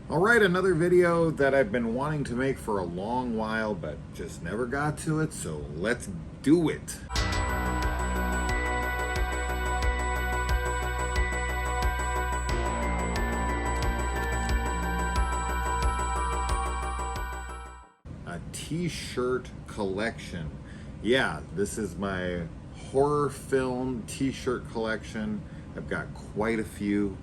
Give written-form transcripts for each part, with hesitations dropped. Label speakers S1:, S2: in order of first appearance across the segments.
S1: All right, another video that I've been wanting to make for a long while, but just never got to it, so let's do it. A t-shirt collection. Yeah, this is my horror film t-shirt collection. I've got quite a few.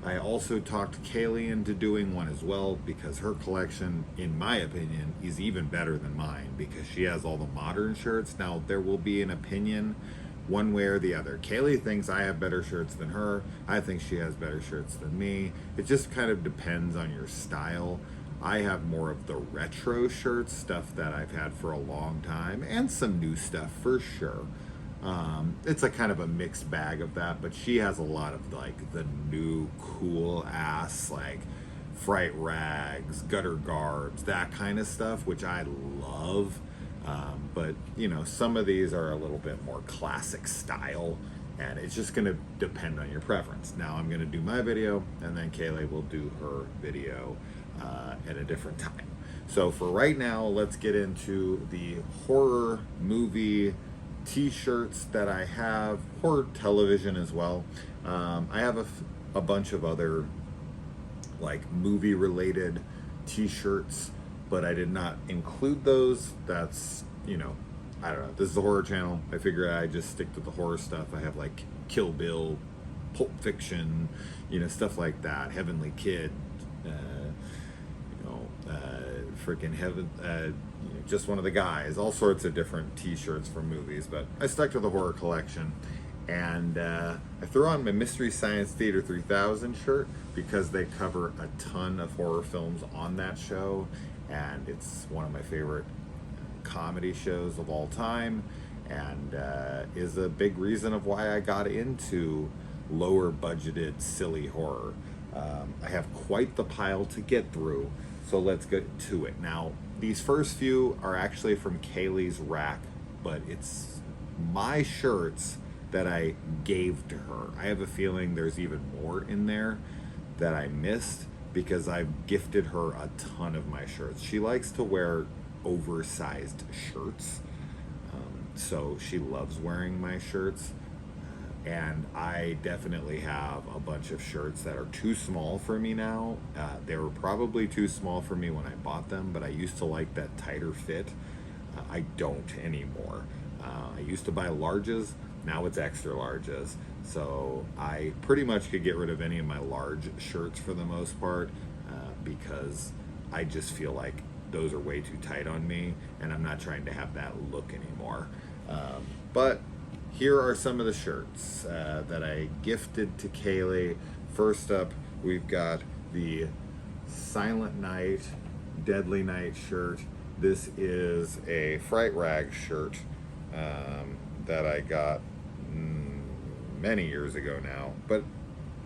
S1: I also talked Kaylee into doing one as well because her collection, in my opinion, is even better than mine because she has all the modern shirts. Now, there will be an opinion one way or the other. Kaylee thinks I have better shirts than her. I think she has better shirts than me. It just kind of depends on your style. I have more of the retro shirts, stuff that I've had for a long time, and some new stuff for sure. It's a kind of a mixed bag of that, but she has a lot of like the new cool ass like fright rags, gutter garbs, that kind of stuff, which I love. But you know, some of these are a little bit more classic style, and it's just gonna depend on your preference. Now I'm gonna do my video, and then Kaylee will do her video at a different time. So for right now, let's get into the horror movie t-shirts that I have, horror television as well. I have a bunch of other like movie related t-shirts, but I did not include those. That's, you know, I don't know, this is a horror channel. I figure I just stick to the horror stuff. I have like Kill Bill, Pulp Fiction, you know, stuff like that, Heavenly Kid, freaking Heaven, you know, Just One of the Guys, all sorts of different t-shirts from movies, but I stuck to the horror collection. And I threw on my Mystery Science Theater 3000 shirt because they cover a ton of horror films on that show, and it's one of my favorite comedy shows of all time, and is a big reason of why I got into lower budgeted silly horror. I have quite the pile to get through, so let's get to it. Now, these first few are actually from Kaylee's rack, but it's my shirts that I gave to her. I have a feeling there's even more in there that I missed because I've gifted her a ton of my shirts. She likes to wear oversized shirts, so she loves wearing my shirts. And I definitely have a bunch of shirts that are too small for me now. They were probably too small for me when I bought them, but I used to like that tighter fit. I don't anymore. I used to buy larges, now it's extra larges. So I pretty much could get rid of any of my large shirts for the most part because I just feel like those are way too tight on me and I'm not trying to have that look anymore. But here are some of the shirts that I gifted to Kaylee. First up, we've got the Silent Night, Deadly Night shirt. This is a Fright Rag shirt that I got many years ago now, but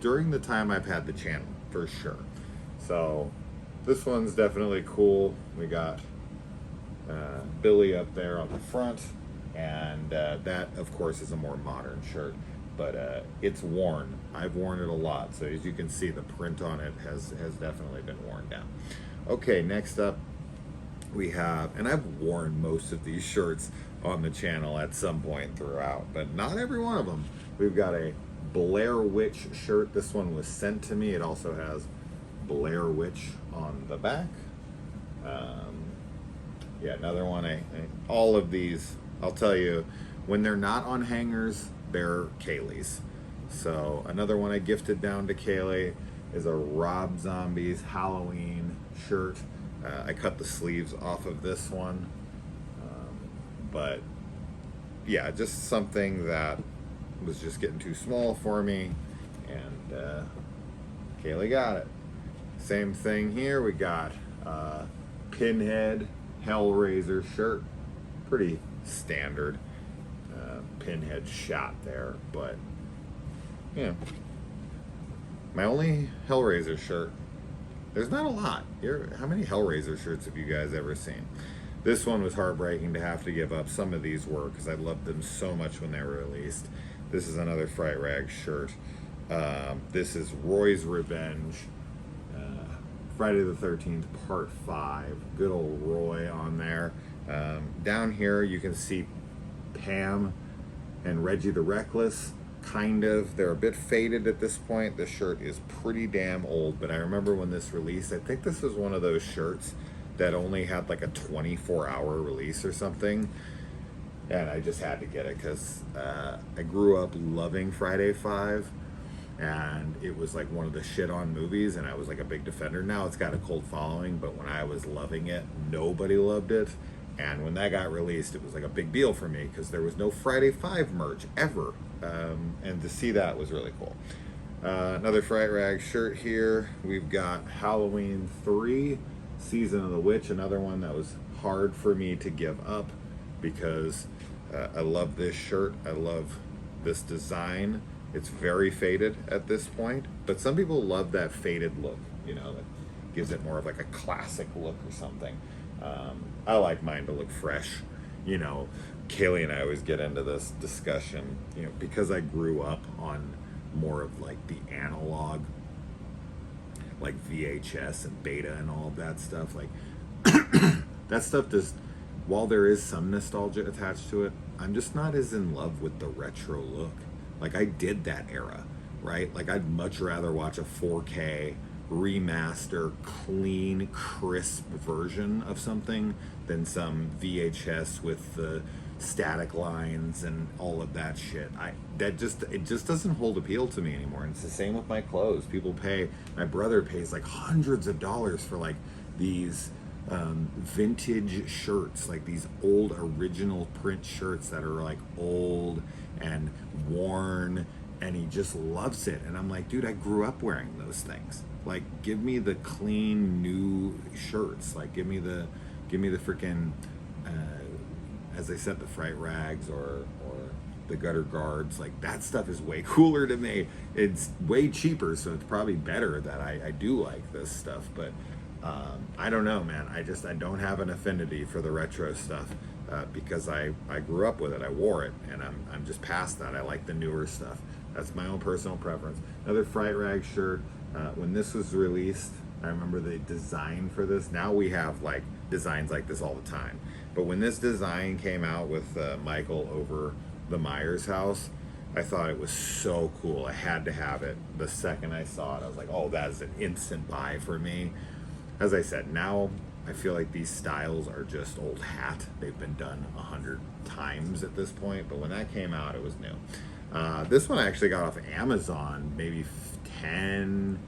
S1: during the time I've had the channel, for sure. So this one's definitely cool. We got Billy up there on the front, and that of course is a more modern shirt, but it's worn. I've worn it a lot, so as you can see, the print on it has definitely been worn down. Okay, next up we have, and I've worn most of these shirts on the channel at some point throughout, but not every one of them. We've got a Blair Witch shirt. This one was sent to me. It also has Blair Witch on the back. Yeah, another one. All of these, I'll tell you, when they're not on hangers, they're Kaylee's. So another one I gifted down to Kaylee is a Rob Zombie's Halloween shirt. I cut the sleeves off of this one. But yeah, just something that was just getting too small for me, and Kaylee got it. Same thing here, we got Pinhead Hellraiser shirt. Pretty standard Pinhead shot there, but yeah. My only Hellraiser shirt. There's not a lot. How many Hellraiser shirts have you guys ever seen? This one was heartbreaking to have to give up. Some of these were, because I loved them so much when they were released. This is another Fright Rag shirt. This is Roy's Revenge Friday the 13th Part 5. Good old Roy on there. Down here you can see Pam and Reggie the Reckless. Kind of. They're a bit faded at this point. The shirt is pretty damn old, but I remember when this released, I think this was one of those shirts that only had like a 24-hour release or something. And I just had to get it because I grew up loving Friday 5. And it was like one of the shit on movies, and I was like a big defender. Now it's got a cult following, but when I was loving it, nobody loved it. And when that got released, it was like a big deal for me because there was no Friday 5 merch ever. And to see that was really cool. Another Fright Rag shirt here. We've got Halloween 3, Season of the Witch, another one that was hard for me to give up because I love this shirt. I love this design. It's very faded at this point, but some people love that faded look, you know, that gives it more of like a classic look or something. I like mine to look fresh. You know, Kaylee and I always get into this discussion, you know, because I grew up on more of like the analog, like VHS and beta and all of that stuff. Like that stuff does, while there is some nostalgia attached to it, I'm just not as in love with the retro look. Like I did that era, right? Like I'd much rather watch a 4K remaster, clean, crisp version of something than some VHS with the static lines and all of that shit. It just doesn't hold appeal to me anymore. And it's the same with my clothes. My brother pays like hundreds of dollars for like these vintage shirts, like these old original print shirts that are like old and worn, and he just loves it. And I'm like, dude, I grew up wearing those things. Like, give me the clean new shirts. Like, give me the freaking as I said, the Fright Rags or the Gutter Guards. Like, that stuff is way cooler to me. It's way cheaper, so it's probably better that I do like this stuff. But I don't know, man. I don't have an affinity for the retro stuff because I grew up with it. I wore it, and I'm just past that. I like the newer stuff. That's my own personal preference. Another Fright Rag shirt. When this was released, I remember the design for this. Now we have like designs like this all the time. But when this design came out with Michael over the Myers house, I thought it was so cool. I had to have it. The second I saw it, I was like, oh, that is an instant buy for me. As I said, now I feel like these styles are just old hat. They've been done 100 times at this point. But when that came out, it was new. This one I actually got off Amazon maybe 10,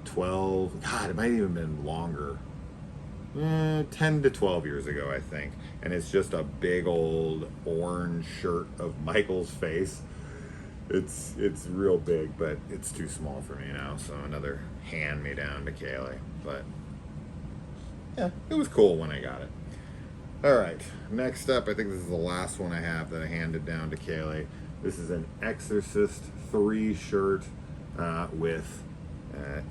S1: 12, God, it might even been longer. 10 to 12 years ago, I think. And it's just a big old orange shirt of Michael's face. It's real big, but it's too small for me now. So another hand me down to Kaylee. But yeah, it was cool when I got it. All right, next up, I think this is the last one I have that I handed down to Kaylee. This is an Exorcist 3 shirt with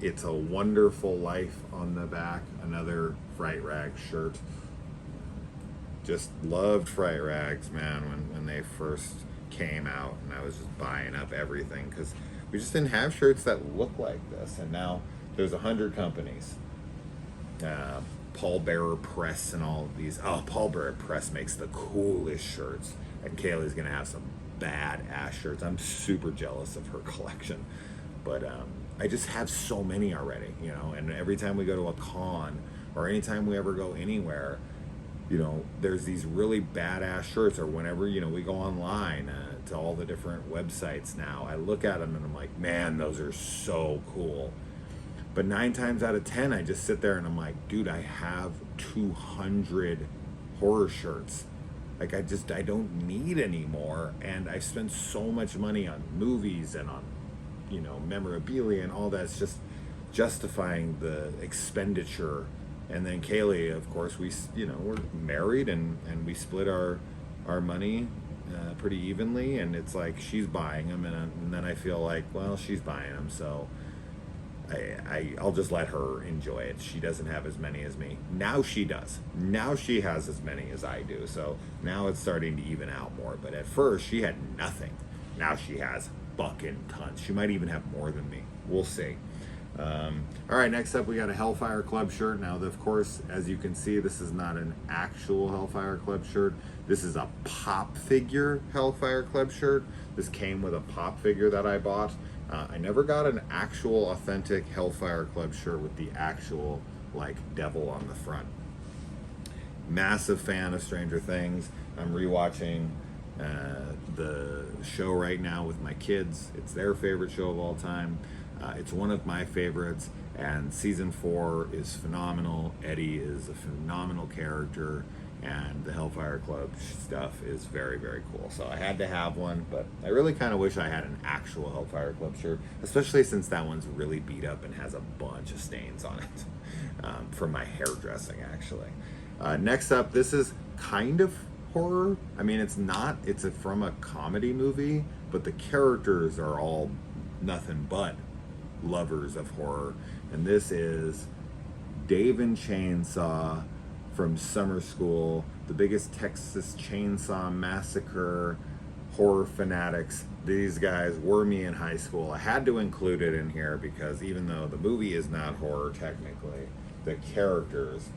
S1: It's a Wonderful Life on the back. Another Fright Rag shirt. Just loved Fright Rags, man, when they first came out, and I was just buying up everything because we just didn't have shirts that look like this. And now there's 100 companies. Paul Bearer Press and all of these. Oh, Paul Bearer Press makes the coolest shirts, and Kaylee's gonna have some badass shirts. I'm super jealous of her collection, but I just have so many already, you know. And every time we go to a con or anytime we ever go anywhere, you know, there's these really badass shirts. Or whenever, you know, we go online to all the different websites now, I look at them and I'm like, man, those are so cool. But 9 times out of 10, I just sit there and I'm like, dude, I have 200 horror shirts. Like, I don't need any more. And I spend so much money on movies and on, you know, memorabilia and all that. It's just justifying the expenditure. And then Kaylee, of course, we're married and we split our money pretty evenly. And it's like she's buying them, and then I feel like, well, she's buying them, so I'll just let her enjoy it. She doesn't have as many as me. Now she does. Now she has as many as I do. So now it's starting to even out more. But at first she had nothing. Now she has bucking tons. She might even have more than me. We'll see. All right, next up we got a Hellfire Club shirt. Now, of course, as you can see, this is not an actual Hellfire Club shirt. This is a pop figure Hellfire Club shirt. This came with a pop figure that I bought. I never got an actual authentic Hellfire Club shirt with the actual like devil on the front. Massive fan of Stranger Things. I'm rewatching the show right now with my kids. It's their favorite show of all time. It's one of my favorites, and season 4 is phenomenal. Eddie is a phenomenal character, and the Hellfire Club stuff is very, very cool. So I had to have one, but I really kind of wish I had an actual Hellfire Club shirt, especially since that one's really beat up and has a bunch of stains on it from my hairdressing, actually. Next up, this is kind of horror. I mean, it's not. It's from a comedy movie, but the characters are all nothing but lovers of horror. And this is Dave and Chainsaw from Summer School, the biggest Texas Chainsaw Massacre horror fanatics. These guys were me in high school. I had to include it in here because even though the movie is not horror technically, the characters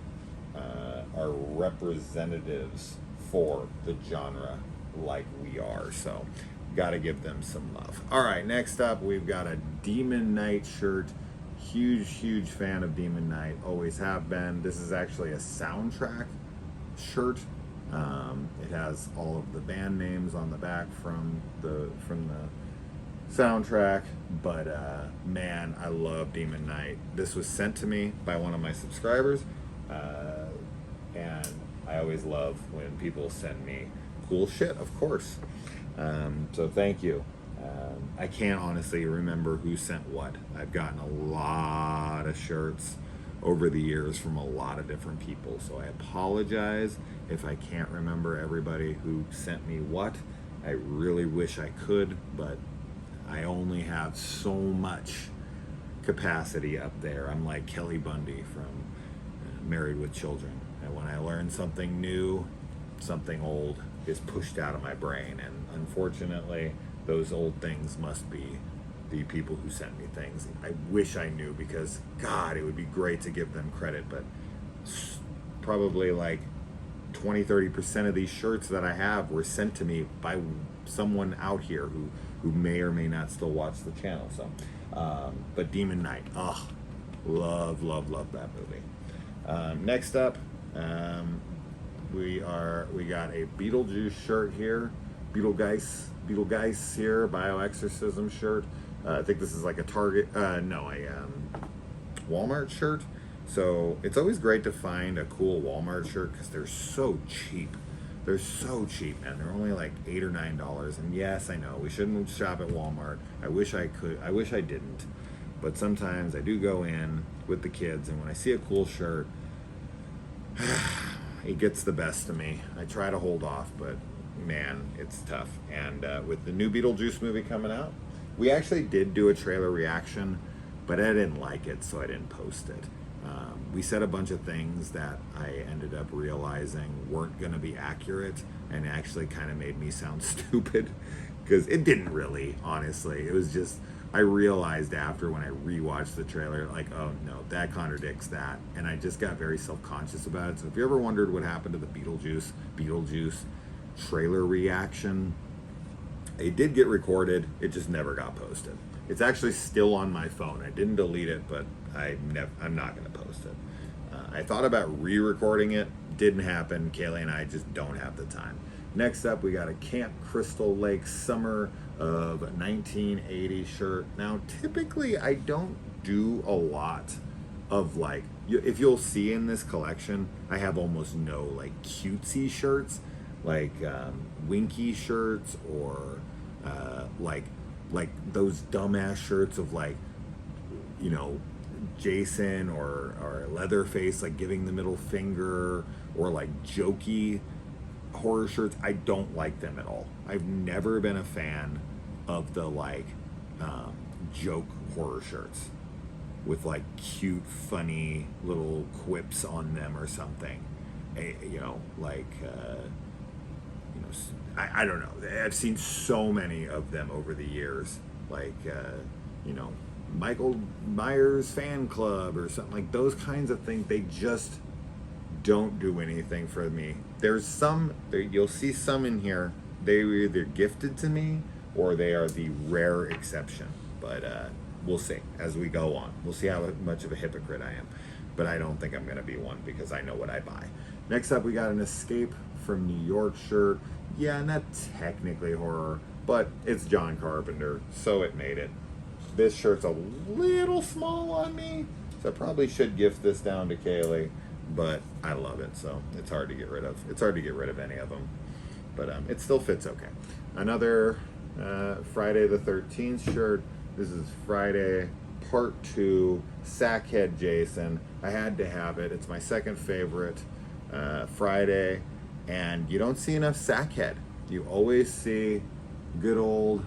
S1: are representatives for the genre like we are. So got to give them some love. All right, next up we've got a Demon Knight shirt. Huge fan of Demon Knight, always have been. This is actually a soundtrack shirt. It has all of the band names on the back from the soundtrack, but man, I love Demon Knight. This was sent to me by one of my subscribers, and I always love when people send me cool shit, of course. So thank you. I can't honestly remember who sent what. I've gotten a lot of shirts over the years from a lot of different people, so I apologize if I can't remember everybody who sent me what. I really wish I could, but I only have so much capacity up there. I'm like Kelly Bundy from Married with Children, and when I learn something new, something old is pushed out of my brain, and unfortunately those old things must be the people who sent me things. I wish I knew, because God, it would be great to give them credit, but probably like 20-30% of these shirts that I have were sent to me by someone out here who may or may not still watch the channel. So but Demon Knight, love that movie. Next up, we got a Beetlejuice shirt here, Beetlegeist here, Bioexorcism shirt. I think this is like a Target, Walmart shirt. So it's always great to find a cool Walmart shirt because they're so cheap. They're so cheap, man. They're only like $8 or $9. And yes, I know we shouldn't shop at Walmart. I wish I could. I wish I didn't. But sometimes I do go in with the kids, and when I see a cool shirt, it gets the best of me. I try to hold off, but man, it's tough. And with the new Beetlejuice movie coming out, we actually did do a trailer reaction, but I didn't like it, so I didn't post it. We said a bunch of things that I ended up realizing weren't going to be accurate, and actually kind of made me sound stupid, because it didn't really, honestly. It was just, I realized after when I rewatched the trailer, like, oh no, that contradicts that, and I just got very self-conscious about it. So if you ever wondered what happened to the Beetlejuice trailer reaction, it did get recorded, it just never got posted. It's actually still on my phone. I didn't delete it, but I'm not going to post it. I thought about re-recording it, didn't happen. Kaylee and I just don't have the time. Next up, we got a Camp Crystal Lake Summer of 1980 shirt. Now, typically, I don't do a lot of like, if you'll see in this collection, I have almost no like cutesy shirts, like Winky shirts, or like those dumbass shirts of like, you know, Jason or Leatherface like giving the middle finger, or like jokey horror shirts. I don't like them at all. I've never been a fan of the like joke horror shirts with like cute, funny little quips on them or something. You know, like you know, I don't know. I've seen so many of them over the years, like you know, Michael Myers fan club or something like those kinds of things. They just don't do anything for me. There's some, you'll see some in here, they were either gifted to me or they are the rare exception. But we'll see as we go on. We'll see how much of a hypocrite I am. But I don't think I'm going to be one because I know what I buy. Next up, we got an Escape from New York shirt. Yeah, not technically horror, but it's John Carpenter, so it made it. This shirt's a little small on me, so I probably should gift this down to Kaylee, but I love it, so it's hard to get rid of. It's hard to get rid of any of them, but it still fits okay. Another Friday the 13th shirt. This is Friday Part 2, Sackhead Jason. I had to have it. It's my second favorite Friday, and you don't see enough Sackhead. You always see good old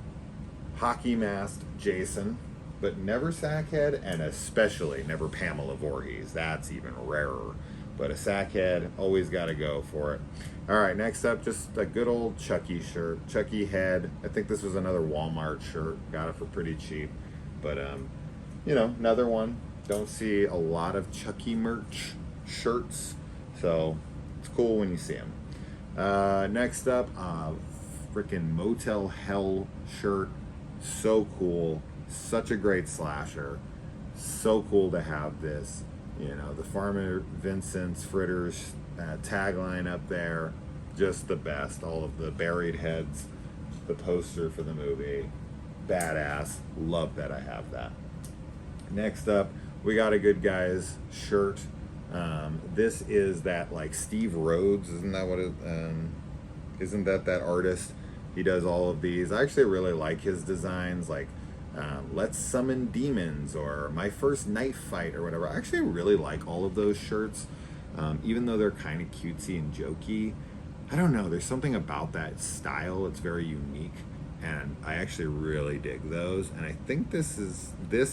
S1: hockey masked Jason, but never Sackhead, and especially never Pamela Voorhees. That's even rarer. But a Sackhead, always got to go for it. All right, next up, just a good old Chucky shirt. Chucky head. I think this was another Walmart shirt. Got it for pretty cheap. But, you know, another one. Don't see a lot of Chucky merch shirts, so it's cool when you see them. Next up, freaking Motel Hell shirt. So cool. Such a great slasher. So cool to have this. You know, the Farmer Vincent's Fritters tagline up there. Just the best. All of the buried heads. The poster for the movie. Badass. Love that I have that. Next up, we got a Good Guys shirt. This is that like Steve Rhodes, isn't that what it, isn't that artist? He does all of these. I actually really like his designs, like Let's Summon Demons or My First Knife Fight or whatever. I actually really like all of those shirts, even though they're kind of cutesy and jokey. I don't know, there's something about that style, it's very unique, and I actually really dig those. And I think this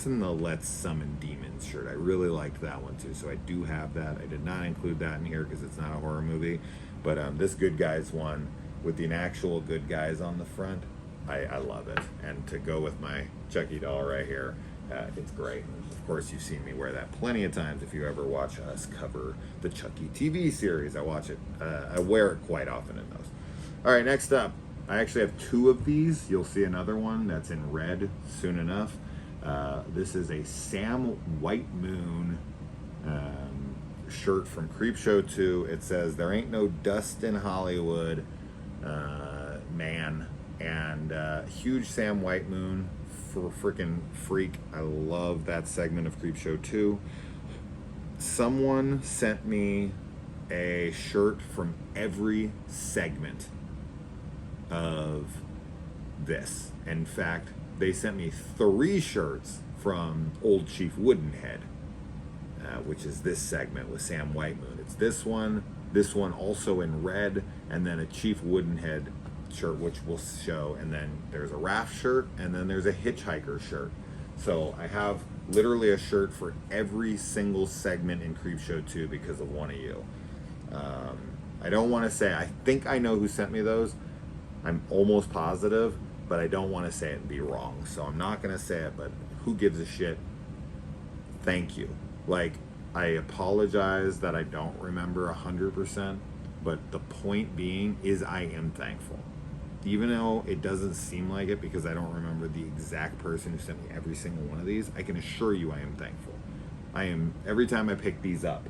S1: and the Let's Summon Demons shirt, I really liked that one too, so I do have that. I did not include that in here because it's not a horror movie, but this Good Guys one with the actual good guys on the front, I love it. And to go with my Chucky doll right here, it's great. Of course, you've seen me wear that plenty of times if you ever watch us cover the Chucky TV series. I watch it, I wear it quite often in those. All right, next up, I actually have two of these. You'll see another one that's in red soon enough. This is a Sam Whitemoon shirt from Creepshow 2. It says, "There ain't no dust in Hollywood, man." And huge Sam Whitemoon for freaking freak. I love that segment of Creepshow 2. Someone sent me a shirt from every segment of this. In fact, they sent me 3 shirts from Old Chief Woodenhead, which is this segment with Sam Whitemoon. It's this one also in red, and then a Chief Woodenhead shirt, which we'll show, and then there's a raft shirt, and then there's a hitchhiker shirt. So I have literally a shirt for every single segment in Creepshow 2 because of one of you. I don't want to say, I think I know who sent me those. I'm almost positive, but I don't want to say it and be wrong. So I'm not going to say it, but who gives a shit? Thank you. Like, I apologize that I don't remember 100%, but the point being is I am thankful. Even though it doesn't seem like it because I don't remember the exact person who sent me every single one of these, I can assure you I am thankful. I am, every time I pick these up,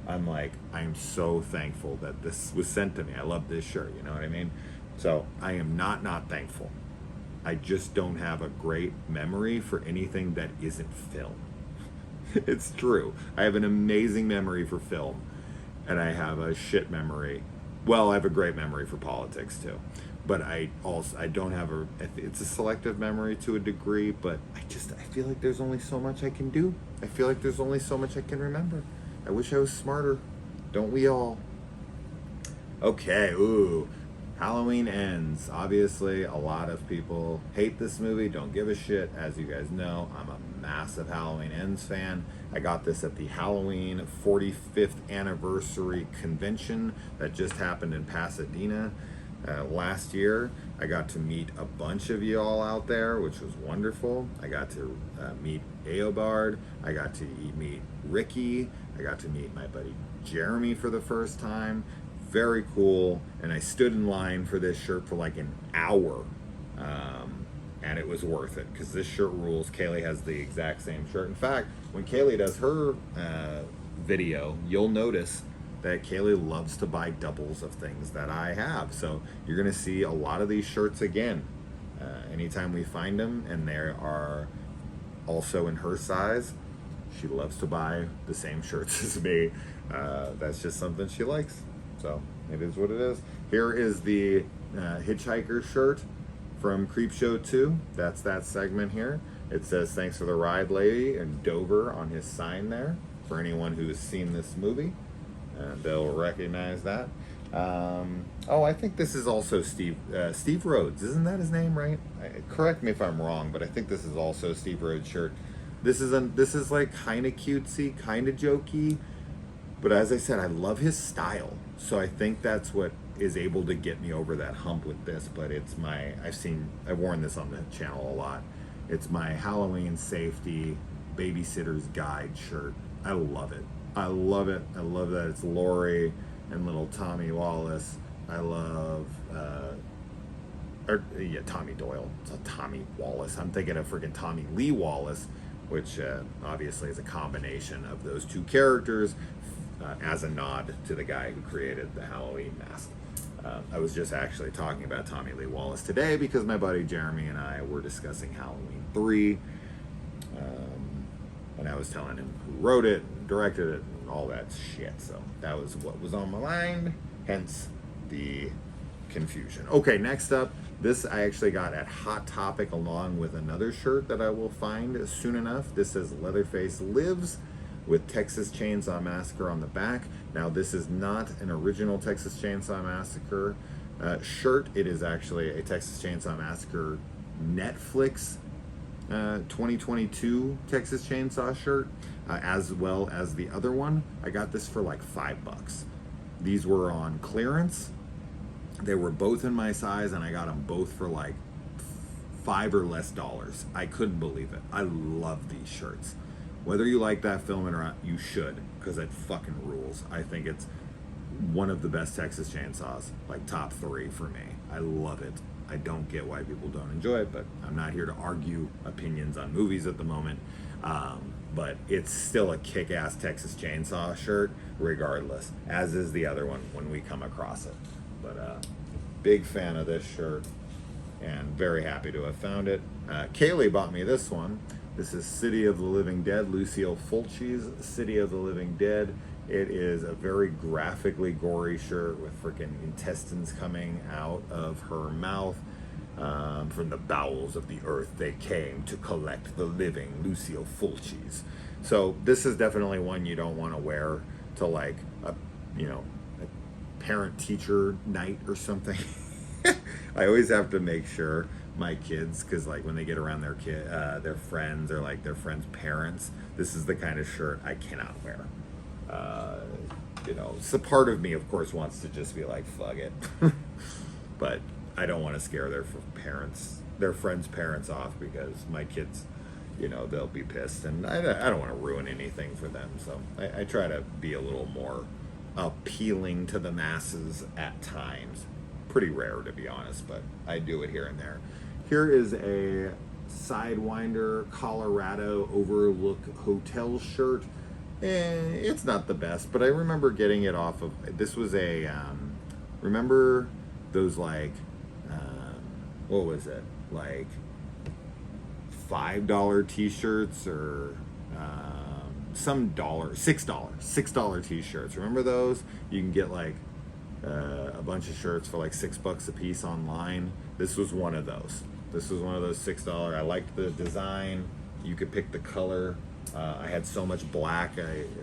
S1: I'm like, I am so thankful that this was sent to me. I love this shirt, you know what I mean? So I am not thankful. I just don't have a great memory for anything that isn't film. It's true. I have an amazing memory for film, and I have a shit memory. Well, I have a great memory for politics too. But I don't have it's a selective memory to a degree, but I feel like there's only so much I can do. I feel like there's only so much I can remember. I wish I was smarter. Don't we all? Okay, ooh. Halloween Ends. Obviously, a lot of people hate this movie, don't give a shit. As you guys know, I'm a massive Halloween Ends fan. I got this at the Halloween 45th anniversary convention that just happened in Pasadena. Last year, I got to meet a bunch of you all out there, which was wonderful. I got to meet Eobard. I got to meet Ricky. I got to meet my buddy Jeremy for the first time. Very cool. And I stood in line for this shirt for like an hour. And it was worth it because this shirt rules. Kaylee has the exact same shirt. In fact, when Kaylee does her video, you'll notice that Kaylee loves to buy doubles of things that I have. So you're gonna see a lot of these shirts again anytime we find them, and they are also in her size. She loves to buy the same shirts as me. That's just something she likes. So it is what it is. Here is the Hitchhiker shirt from Creepshow 2. That's that segment here. It says, "Thanks for the ride, lady," and Dover on his sign there. For anyone who has seen this movie, they'll recognize that. I think this is also Steve Rhodes. Isn't that his name, right? Correct me if I'm wrong, but I think this is also Steve Rhodes' shirt. This is like kind of cutesy, kind of jokey, but as I said, I love his style. So I think that's what is able to get me over that hump with this. But it's I've worn this on the channel a lot. It's my Halloween safety babysitter's guide shirt. I love it. I love it. I love that it's Lori and little Tommy Wallace. I love, Tommy Doyle. It's a Tommy Wallace. I'm thinking of freaking Tommy Lee Wallace, which obviously is a combination of those two characters as a nod to the guy who created the Halloween mask. I was just actually talking about Tommy Lee Wallace today because my buddy Jeremy and I were discussing Halloween 3. And I was telling him who wrote it, and directed it, and all that shit. So that was what was on my mind, hence the confusion. Okay, next up, this I actually got at Hot Topic along with another shirt that I will find soon enough. This says Leatherface Lives with Texas Chainsaw Massacre on the back. Now, this is not an original Texas Chainsaw Massacre shirt. It is actually a Texas Chainsaw Massacre Netflix 2022 Texas Chainsaw shirt, as well as the other one. I got this for like $5. These were on clearance. They were both in my size, and I got them both for like $5 or less. I couldn't believe it. I love these shirts. Whether you like that film or not, you should, because it fucking rules. I think it's one of the best Texas Chainsaws, like top 3 for me. I love it. I don't get why people don't enjoy it, but I'm not here to argue opinions on movies at the moment. But it's still a kick-ass Texas Chainsaw shirt, regardless, as is the other one when we come across it. But big fan of this shirt, and very happy to have found it. Kaylee bought me this one. This is City of the Living Dead, Lucille Fulci's City of the Living Dead. It is a very graphically gory shirt with freaking intestines coming out of her mouth. From the bowels of the earth they came to collect the living, Lucille Fulci's. So this is definitely one you don't want to wear to like a parent-teacher night or something. I always have to make sure my kids, because like when they get around their friends or like their friends' parents, this is the kind of shirt I cannot wear. So part of me, of course, wants to just be like, fuck it. But I don't want to scare their friends' parents off, because my kids, they'll be pissed, and I don't want to ruin anything for them. So I try to be a little more appealing to the masses at times. Pretty rare, to be honest, but I do it here and there. Here is a Sidewinder Colorado Overlook Hotel shirt. It's not the best, but I remember getting it off of, this was a, remember those like, what was it? Like $5 t-shirts or some $6 t-shirts. Remember those? You can get like a bunch of shirts for like $6 a piece online. This was one of those. This was one of those $6. I liked the design. You could pick the color. I had so much black.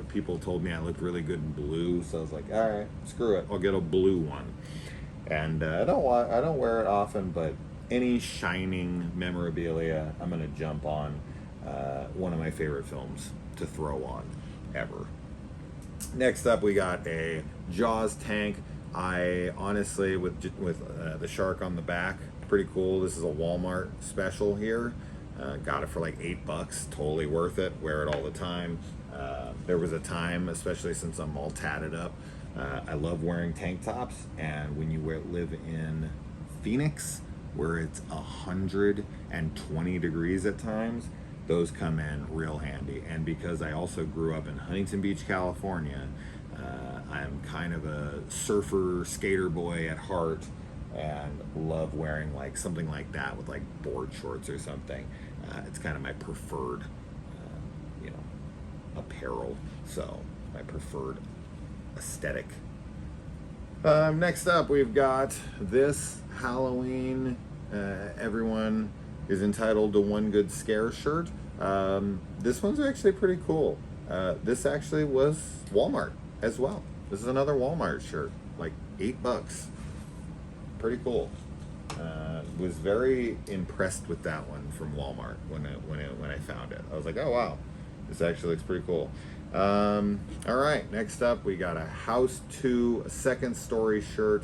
S1: People told me I looked really good in blue, so I was like, all right, screw it, I'll get a blue one. And I don't wear it often, but any shining memorabilia, I'm gonna jump on. One of my favorite films to throw on ever. Next up, we got a Jaws tank I honestly, with the shark on the back, pretty cool. This is a Walmart special here. Got it for like $8. Totally worth it. Wear it all the time. There was a time, especially since I'm all tatted up, I love wearing tank tops. And when you live in Phoenix, where it's 120 degrees at times, those come in real handy. And because I also grew up in Huntington Beach, California, I'm kind of a surfer, skater boy at heart, and love wearing like something like that with like board shorts or something. It's kind of my preferred, apparel. So my preferred aesthetic. Next up, we've got this Halloween. Everyone is entitled to one good scare shirt. This one's actually pretty cool. This actually was Walmart as well. This is another Walmart shirt, like $8. Pretty cool. Was very impressed with that one from Walmart when I found it. I was like, oh wow, this actually looks pretty cool. All right, next up we got a House 2 second story shirt.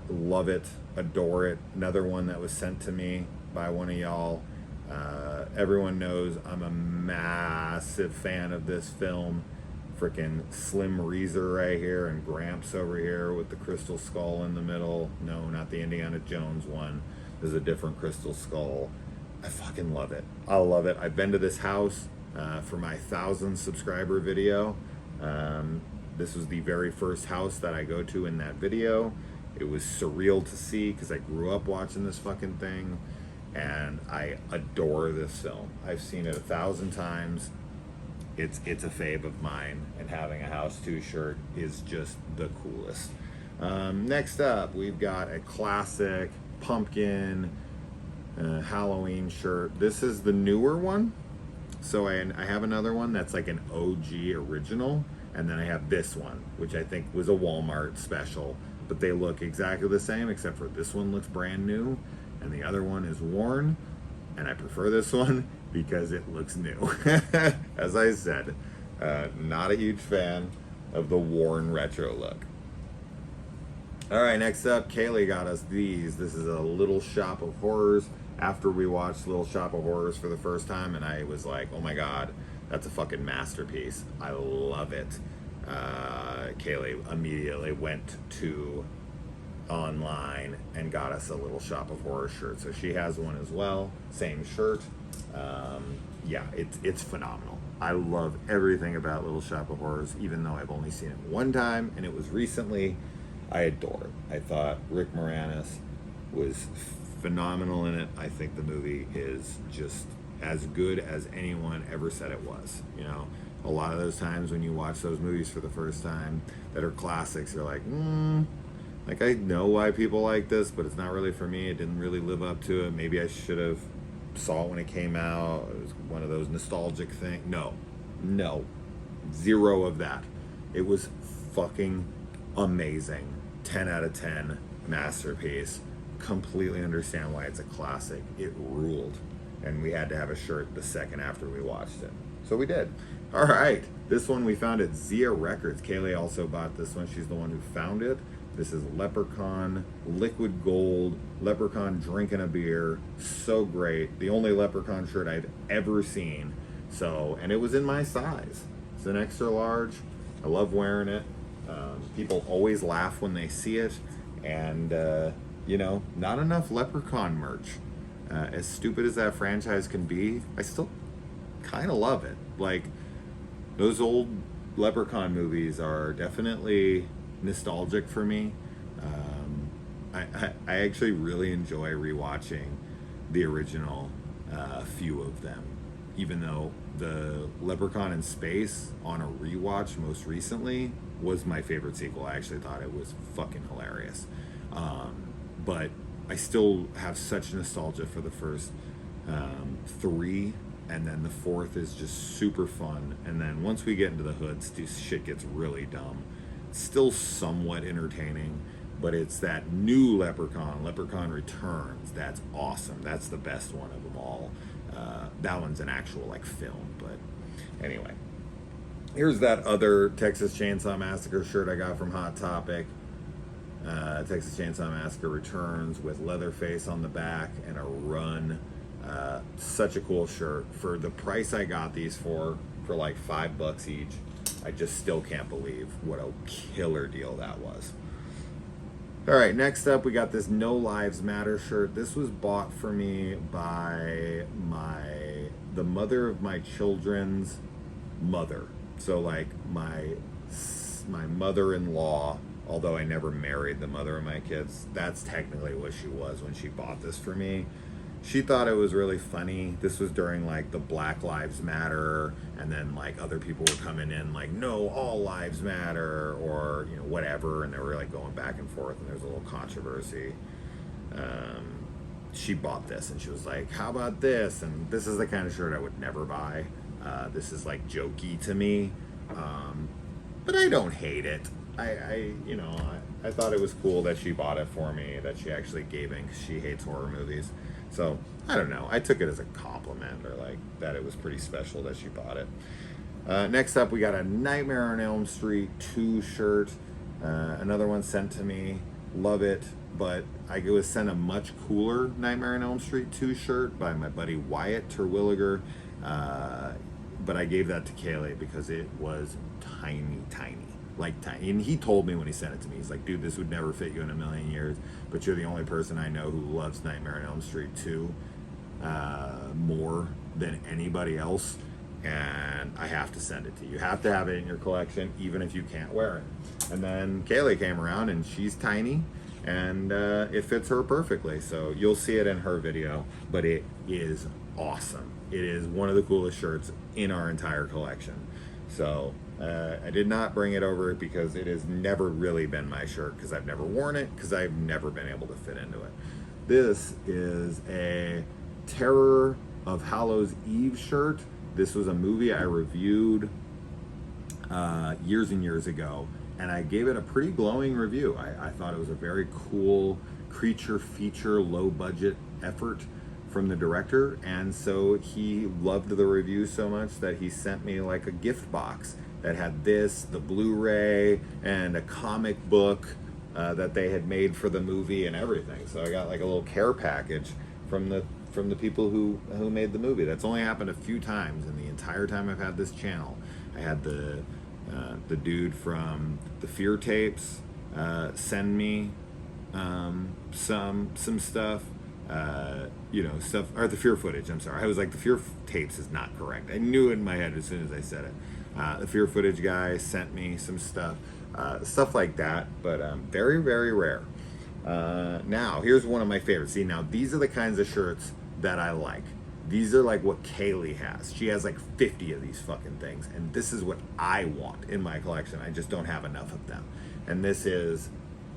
S1: Love it, adore it. Another one that was sent to me by one of y'all. Everyone knows I'm a massive fan of this film. Freaking Slim Reezer right here and Gramps over here with the crystal skull in the middle. No, not the Indiana Jones one. There's a different crystal skull. I fucking love it. I love it. I've been to this house for my 1,000 subscriber video. This was the very first house that I go to in that video. It was surreal to see because I grew up watching this fucking thing, and I adore this film. I've seen it 1,000 times. It's a fave of mine, and having a House 2 shirt is just the coolest. Next up, we've got a classic pumpkin Halloween shirt. This is the newer one. So I have another one that's like an OG original, and then I have this one, which I think was a Walmart special, but they look exactly the same, except for this one looks brand new, and the other one is worn, and I prefer this one because it looks new. As I said, not a huge fan of the worn retro look. All right, next up, Kaylee got us these. This is a Little Shop of Horrors. After we watched Little Shop of Horrors for the first time, and I was like, oh my God, that's a fucking masterpiece. I love it. Kaylee immediately went to online and got us a Little Shop of Horrors shirt. So she has one as well, same shirt. Yeah, it's phenomenal. I love everything about Little Shop of Horrors, even though I've only seen it one time, and it was recently. I adore it. I thought Rick Moranis was phenomenal in it. I think the movie is just as good as anyone ever said it was. You know, a lot of those times when you watch those movies for the first time that are classics, you're like, like I know why people like this, but it's not really for me. It didn't really live up to it. Maybe I should have saw it when it came out. It was one of those nostalgic things. No, zero of that. It was fucking amazing. 10 out of 10 masterpiece. Completely understand why it's a classic. It ruled, and we had to have a shirt the second after we watched it, so we did. All right, this one we found at Zia Records. Kaylee also bought this one. She's the one who found it. This is Leprechaun Liquid Gold. Leprechaun drinking a beer. So great. The only Leprechaun shirt I've ever seen. So, and it was in my size. It's an extra large. I love wearing it. People always laugh when they see it, and not enough Leprechaun merch. As stupid as that franchise can be, I still kind of love it. Like, those old Leprechaun movies are definitely nostalgic for me. I actually really enjoy rewatching the original few of them, even though the Leprechaun in Space on a rewatch most recently was my favorite sequel. I actually thought it was fucking hilarious. But I still have such nostalgia for the first 3, and then the 4th is just super fun. And then once we get into the hoods, shit gets really dumb. It's still somewhat entertaining, but it's that new Leprechaun Returns. That's awesome. That's the best one of them all. That one's an actual film, but anyway. Here's that other Texas Chainsaw Massacre shirt I got from Hot Topic. Texas Chainsaw Massacre Returns with Leatherface on the back and a run. Such a cool shirt. For the price I got these for like $5 each, I just still can't believe what a killer deal that was. All right, next up we got this No Lives Matter shirt. This was bought for me by the mother of my children's mother. So like my mother-in-law, although I never married the mother of my kids, that's technically what she was when she bought this for me. She thought it was really funny. This was during like the Black Lives Matter, and then like other people were coming in like, no, all lives matter, or you know, whatever, and they were like going back and forth, and there was a little controversy. She bought this and she was like, how about this? And this is the kind of shirt I would never buy. This is like jokey to me, but I don't hate it. I thought it was cool that she bought it for me, that she actually gave in, because she hates horror movies. So I don't know, I took it as a compliment, or like that it was pretty special that she bought it. Next up we got a Nightmare on Elm Street 2 shirt. Another one sent to me. Love it, but I was sent a much cooler Nightmare on Elm Street 2 shirt by my buddy Wyatt Terwilliger. But I gave that to Kaylee because it was tiny, like tiny. And he told me when he sent it to me, he's like, dude, this would never fit you in a million years, but you're the only person I know who loves Nightmare on Elm Street 2 more than anybody else, and I have to send it to you. You have to have it in your collection, even if you can't wear it. And then Kaylee came around, and she's tiny, and it fits her perfectly. So you'll see it in her video, but it is awesome. It is one of the coolest shirts in our entire collection. So I did not bring it over because it has never really been my shirt, because I've never worn it, because I've never been able to fit into it. This is a Terror of Hallows Eve shirt. This was a movie I reviewed years and years ago, and I gave it a pretty glowing review. I thought it was a very cool creature feature, low budget effort from the director, and so he loved the review so much that he sent me like a gift box that had this, the Blu-ray, and a comic book that they had made for the movie and everything. So I got like a little care package from the people who made the movie. That's only happened a few times in the entire time I've had this channel. I had the dude from the Fear tapes send me some stuff. Stuff, or the Fear footage, I'm sorry. I was like, the Fear tapes is not correct. I knew it in my head as soon as I said it. The Fear footage guy sent me some stuff like that, but very, very rare. Now, here's one of my favorites. See, now these are the kinds of shirts that I like. These are like what Kaylee has. She has like 50 of these fucking things, and this is what I want in my collection. I just don't have enough of them. And this is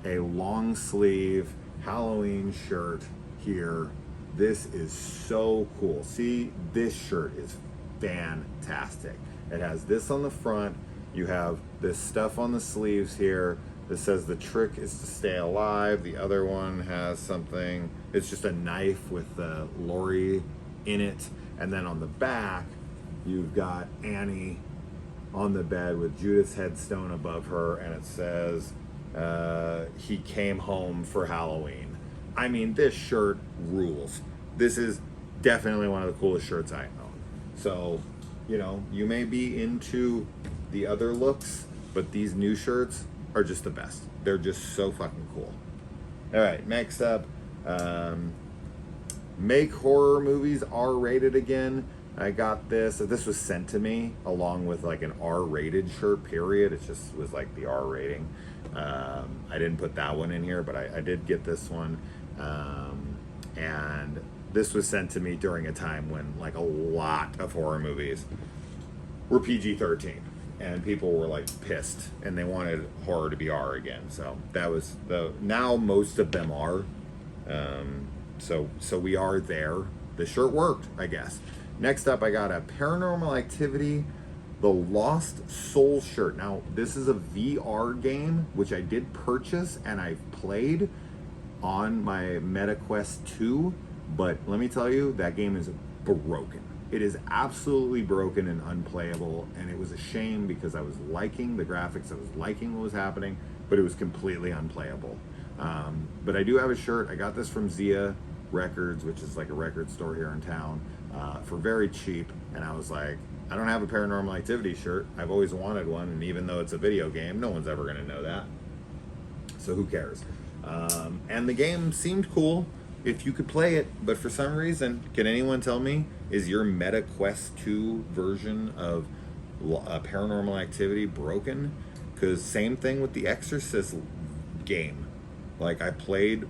S1: a long sleeve Halloween shirt here. This is so cool. See, this shirt is fantastic. It has this on the front. You have this stuff on the sleeves here that says the trick is to stay alive. The other one has something, it's just a knife with Lori in it. And then on the back, you've got Annie on the bed with Judith's headstone above her, and it says, he came home for Halloween. I mean, this shirt rules. This is definitely one of the coolest shirts I own. So, you may be into the other looks, but these new shirts are just the best. They're just so fucking cool. All right, next up, make horror movies R-rated again. I got this. This was sent to me along with like an R-rated shirt, period. It just was like the R rating. I didn't put that one in here, but I did get this one. And this was sent to me during a time when like a lot of horror movies were PG-13, and people were like pissed, and they wanted horror to be R again. So that was now most of them are. So we are there. The shirt worked, I guess. Next up, I got a Paranormal Activity, The Lost Soul shirt. Now, this is a VR game, which I did purchase, and I've played on my MetaQuest 2, but let me tell you, that game is broken. It is absolutely broken and unplayable, and it was a shame because I was liking the graphics, I was liking what was happening, but it was completely unplayable. But I do have a shirt. I got this from Zia Records, which is like a record store here in town, for very cheap. And I was like, I don't have a Paranormal Activity shirt. I've always wanted one, and even though it's a video game, no one's ever going to know that. So who cares? And the game seemed cool if you could play it, but for some reason, can anyone tell me, is your Meta Quest 2 version of Paranormal Activity broken? Because same thing with the Exorcist game. Like, I played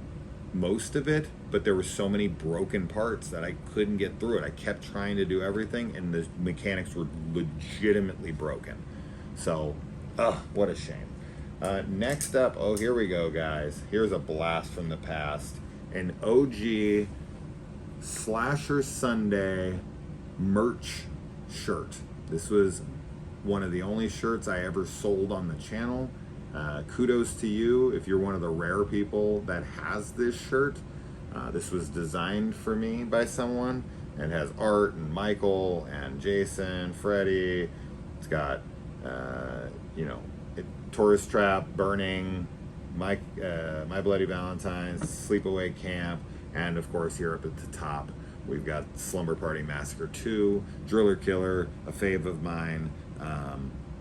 S1: most of it, but there were so many broken parts that I couldn't get through it. I kept trying to do everything, and the mechanics were legitimately broken. So, what a shame. Next up, oh, here we go, guys. Here's a blast from the past. An OG Slasher Sunday merch shirt. This was one of the only shirts I ever sold on the channel. Kudos to you if you're one of the rare people that has this shirt. This was designed for me by someone. It has Art and Michael and Jason, Freddie. It's got, Tourist Trap, Burning, My Bloody Valentine's, Sleepaway Camp, and of course here up at the top, we've got Slumber Party Massacre 2, Driller Killer, a fave of mine.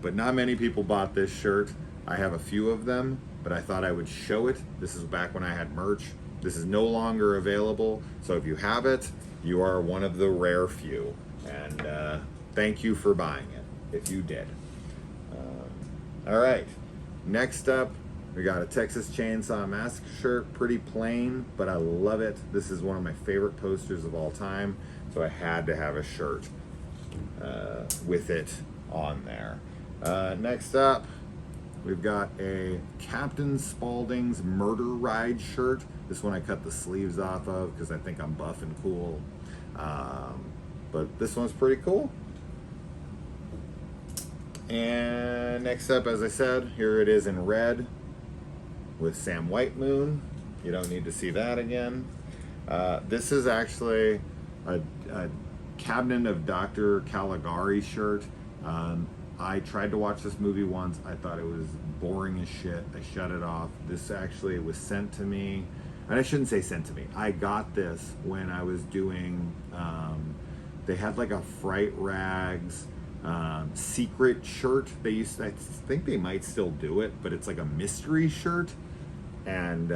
S1: But not many people bought this shirt. I have a few of them, but I thought I would show it. This is back when I had merch. This is no longer available, so if you have it, you are one of the rare few. And thank you for buying it, if you did. All right, next up, we got a Texas Chainsaw Massacre shirt. Pretty plain, but I love it. This is one of my favorite posters of all time, so I had to have a shirt with it on there. Next up, we've got a Captain Spaulding's Murder Ride shirt. This one I cut the sleeves off of because I think I'm buff and cool. But this one's pretty cool. And next up, as I said, here it is in red with Sam Whitemoon. You don't need to see that again. This is actually a Cabinet of Dr. Caligari shirt. I tried to watch this movie once. I thought it was boring as shit. I shut it off. This actually was sent to me. And I shouldn't say sent to me. I got this when I was doing, they had like a Fright Rags secret shirt. I think they might still do it, but it's like a mystery shirt. And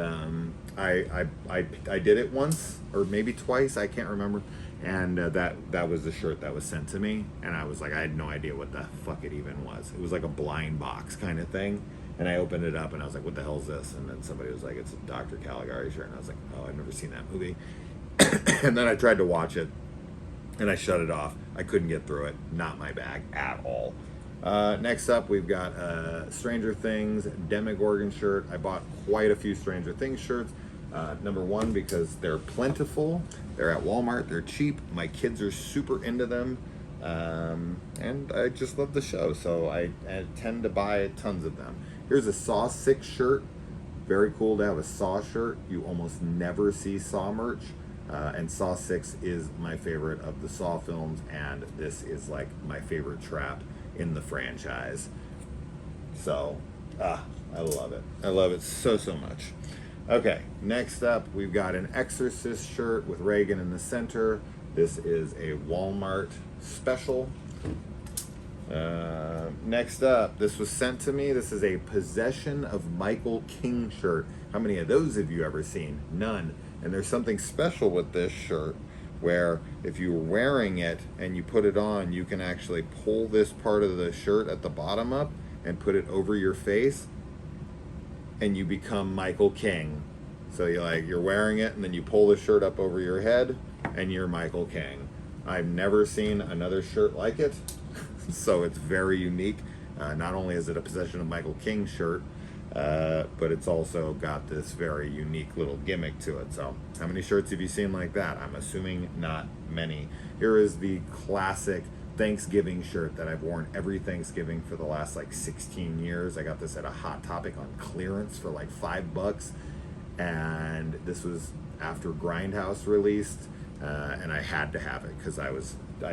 S1: I did it once or maybe twice, I can't remember. And that was the shirt that was sent to me, and I was like, I had no idea what the fuck it even was. It was like a blind box kind of thing, and I opened it up and I was like, what the hell is this? And then somebody was like, it's a Dr. Caligari shirt, and I was like, oh, I've never seen that movie. And then I tried to watch it and I shut it off. I couldn't get through it. Not my bag at all. Next up, we've got Stranger Things Demogorgon shirt. I bought quite a few Stranger Things shirts. Number one, because they're plentiful. They're at Walmart. They're cheap. My kids are super into them. And I just love the show, so I tend to buy tons of them. Here's a Saw 6 shirt. Very cool to have a Saw shirt. You almost never see Saw merch. And Saw 6 is my favorite of the Saw films, and this is like my favorite trap in the franchise. So, I love it. I love it so much. Okay, next up, we've got an Exorcist shirt with Reagan in the center. This is a Walmart special. Next up, this was sent to me. This is a Possession of Michael King shirt. How many of those have you ever seen? None. And there's something special with this shirt where if you're wearing it and you put it on, you can actually pull this part of the shirt at the bottom up and put it over your face, and you become Michael King. So you're wearing it and then you pull the shirt up over your head and you're Michael King. I've never seen another shirt like it. So it's very unique. Not only is it a Possession of Michael King shirt, but it's also got this very unique little gimmick to it. So how many shirts have you seen like that? I'm assuming not many. Here is the classic Thanksgiving shirt that I've worn every Thanksgiving for the last like 16 years. I got this at a Hot Topic on clearance for like $5, and this was after Grindhouse released, and I had to have it because I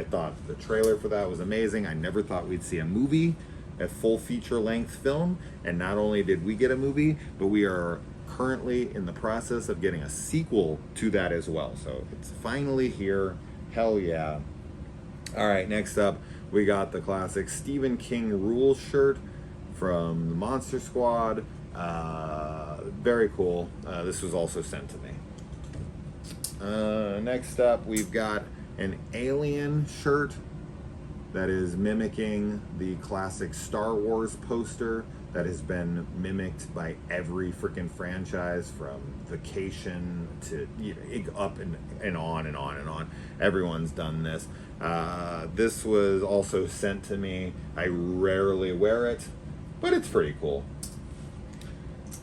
S1: thought the trailer for that was amazing. I never thought we'd see a movie, a full feature length film, and not only did we get a movie, but we are currently in the process of getting a sequel to that as well. So it's finally here. Hell yeah. All right, next up, we got the classic Stephen King Rules shirt from the Monster Squad. Very cool. This was also sent to me. Next up, we've got an Alien shirt that is mimicking the classic Star Wars poster that has been mimicked by every freaking franchise, from Vacation to, you know, up and on and on and on. Everyone's done this. This was also sent to me. I rarely wear it, but it's pretty cool.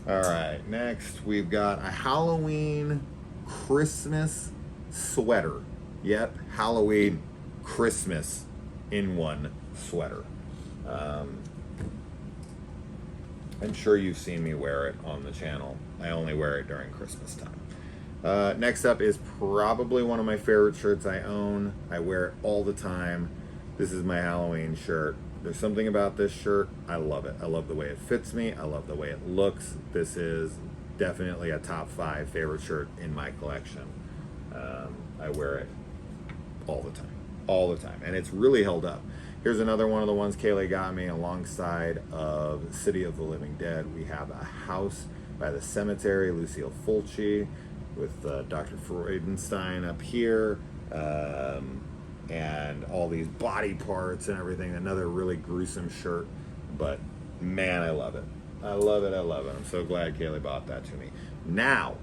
S1: All right, next we've got a Halloween Christmas sweater. Yep, Halloween Christmas in one sweater. I'm sure you've seen me wear it on the channel. I only wear it during Christmas time. Next up is probably one of my favorite shirts I own. I wear it all the time. This is my Halloween shirt. There's something about this shirt. I love it. I love the way it fits me. I love the way it looks. This is definitely a top 5 favorite shirt in my collection. I wear it all the time. All the time. And it's really held up. Here's another one of the ones Kaylee got me alongside of City of the Living Dead. We have A House by the Cemetery, Lucille Fulci, with Dr. Freudenstein up here, and all these body parts and everything. Another really gruesome shirt, but man, I love it. I love it, I love it. I'm so glad Kaylee bought that to me. Now,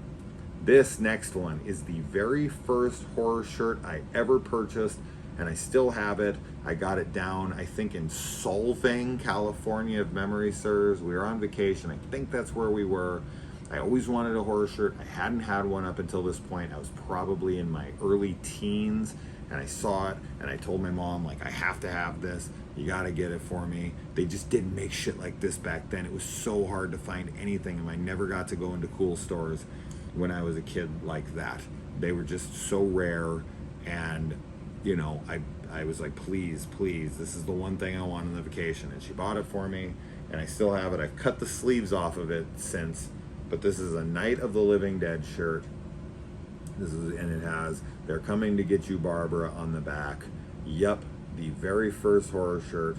S1: this next one is the very first horror shirt I ever purchased, and I still have it. I got it down, I think, in Solvang, California, if memory serves. We were on vacation. I think that's where we were. I always wanted a horror shirt. I hadn't had one up until this point. I was probably in my early teens, and I saw it, and I told my mom, like, I have to have this. You gotta get it for me. They just didn't make shit like this back then. It was so hard to find anything, and I never got to go into cool stores when I was a kid like that. They were just so rare, and you know, I was like, please, please, this is the one thing I want on the vacation. And she bought it for me, and I still have it. I've cut the sleeves off of it since, but this is a Night of the Living Dead shirt. And it has "They're Coming to Get You, Barbara" on the back. Yup, the very first horror shirt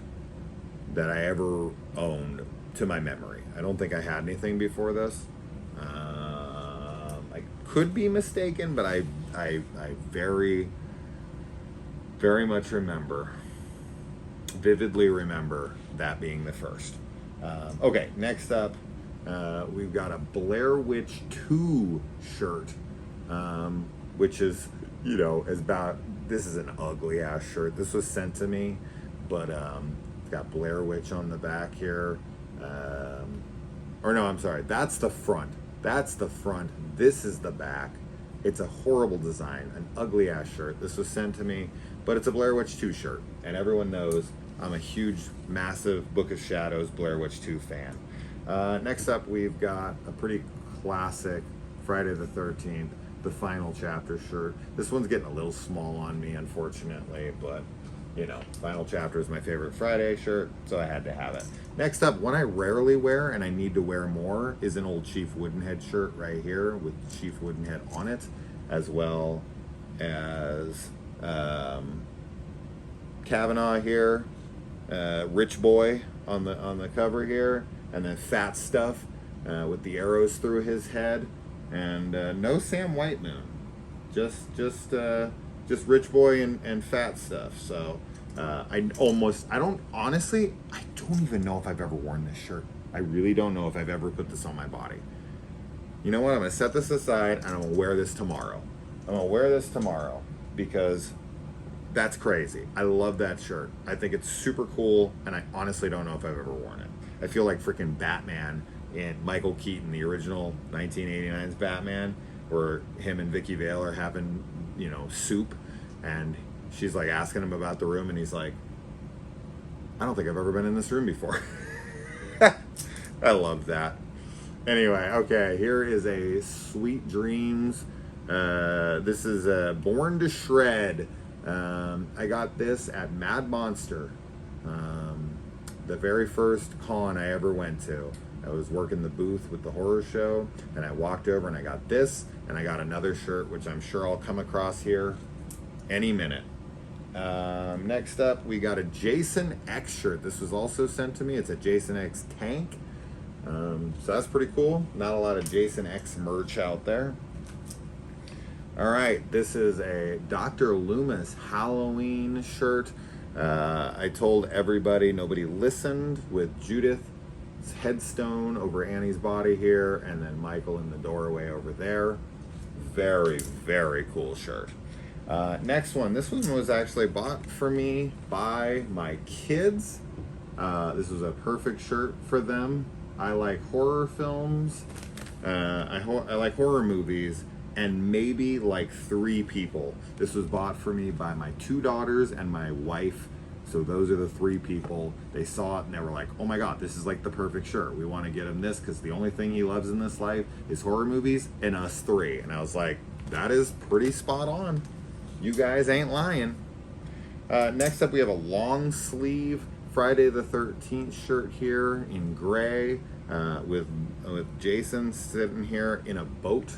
S1: that I ever owned to my memory. I don't think I had anything before this. I could be mistaken, but I very much vividly remember that being the first. Okay, next up, we've got a Blair Witch 2 shirt, which is, you know, this is an ugly ass shirt. This was sent to me, but it's got Blair Witch on the back here. Or no, I'm sorry, that's the front. That's the front. This is the back. It's a horrible design, an ugly ass shirt. This was sent to me, but it's a Blair Witch 2 shirt, and everyone knows I'm a huge, massive Book of Shadows Blair Witch 2 fan. Next up, we've got a pretty classic Friday the 13th, the final chapter shirt. This one's getting a little small on me, unfortunately, but you know, final chapter is my favorite Friday shirt, so I had to have it. Next up, one I rarely wear and I need to wear more is an old Chief Woodenhead shirt right here with Chief Woodenhead on it, as well as Kavanaugh here, Rich Boy on the cover here, and then Fat Stuff with the arrows through his head, and no Sam Whiteman, just Rich Boy and Fat Stuff. So I don't even know if I've ever worn this shirt. I really don't know if I've ever put this on my body. You know what? I'm gonna set this aside and I'm gonna wear this tomorrow. Because that's crazy. I love that shirt. I think it's super cool, and I honestly don't know if I've ever worn it. I feel like freaking Batman in Michael Keaton, the original 1989's Batman, where him and Vicky Vale are having, you know, soup, and she's like asking him about the room, and he's like, I don't think I've ever been in this room before. I love that. Anyway, okay, here is a Sweet Dreams. This is Born to Shred. I got this at Mad Monster, the very first con I ever went to. I was working the booth with the horror show, and I walked over and I got this, and I got another shirt, which I'm sure I'll come across here any minute. Next up, we got a Jason X shirt. This was also sent to me. It's a Jason X tank. So that's pretty cool. Not a lot of Jason X merch out there. All right, this is a Dr. Loomis Halloween shirt. I told everybody, nobody listened, with Judith's headstone over Annie's body here, and then Michael in the doorway over there. Very, very cool shirt. Next one. This one was actually bought for me by my kids. This was a perfect shirt for them. I like horror films. I like horror movies, and maybe like 3 people. This was bought for me by my 2 daughters and my wife. So those are the 3 people. They saw it and they were like, oh my God, this is like the perfect shirt. We want to get him this because the only thing he loves in this life is horror movies and us 3. And I was like, that is pretty spot on. You guys ain't lying. Next up, we have a long sleeve Friday the 13th shirt here in gray with Jason sitting here in a boat.